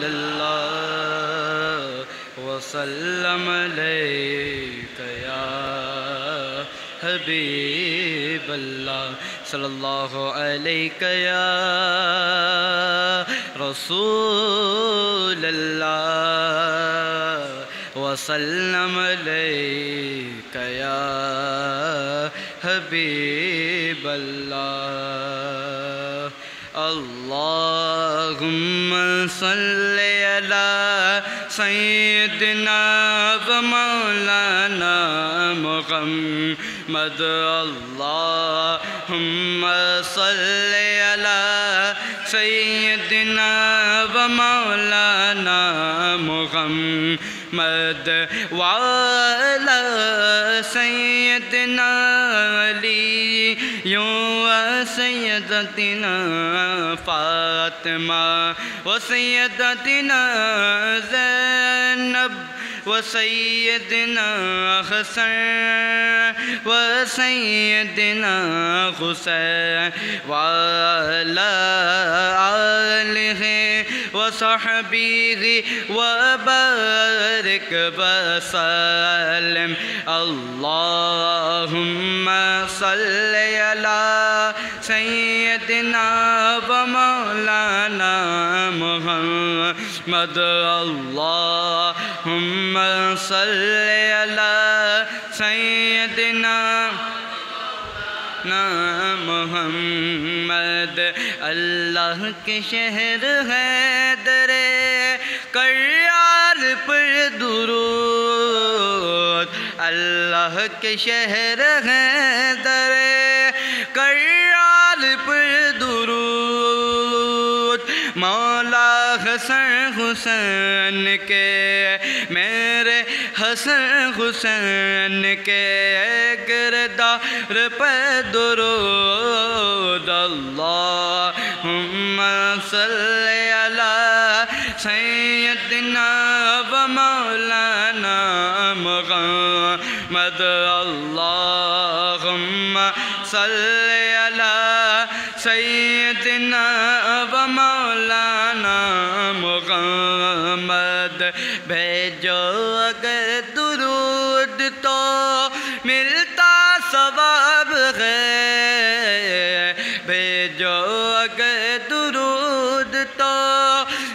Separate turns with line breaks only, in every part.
الله وسلم عليك يا حبيب الله صلى الله عليك يا رسول الله وسلم عليك يا حبيب الله اللهم صل على سيدنا ومولانا محمد اللهم صل على سيدنا ومولانا محمد وعلى سيدنا علي وسيدتنا فاطمة وسيدتنا زينب وسيدنا حسن وسيدنا حسين وعلى آله وصحبه وبارك وسلم اللهم صل على سيدنا ومولانا محمد اللهم صل على سيدنا محمد اللہ کے شہر حیدر کرار پر درود اللہ کے شہر حیدر کرار پر درود مولا حسن حسین کے میرے حسن حسین کے کردار پر درود اللہم صلی علی سیدنا و مولانا محمد اللہم صلی علی سیدنا و مولانا محمد بھیجو اگر درود تو ملتا ثواب ہے بھیجو اگر درود تو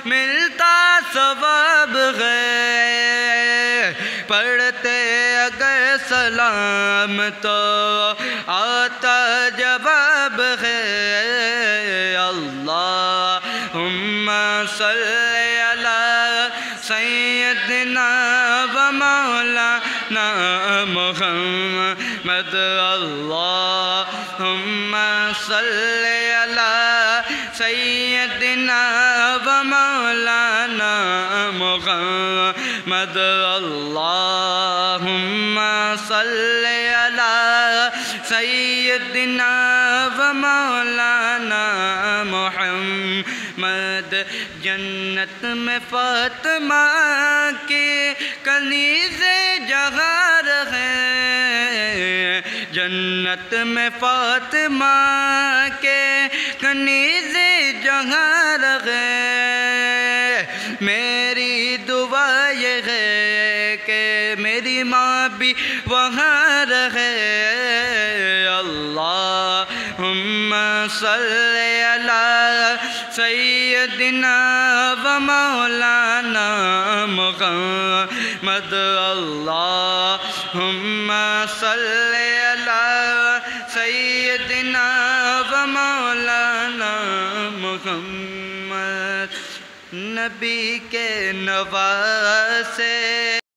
ملتا ثواب ہے پڑھتے اگر سلام تو آتا جواب ہے اللہم صلی علی سیدنا و مولانا محمد اللہم صلی علی سیدنا و مولانا محمد اللہم صلی علی سیدنا و مولانا محمد جنت میں فاطمہ کے کنیز جہار ہے جنت میں فاطمہ کے کنیز جہار ہے میری دعا یہ ہے کہ میری ماں بھی وہاں رہے اللہم صلی علی سیدنا و مولانا محمد اللہم صلی علی سیدنا و مولانا محمد نبی کے نواسے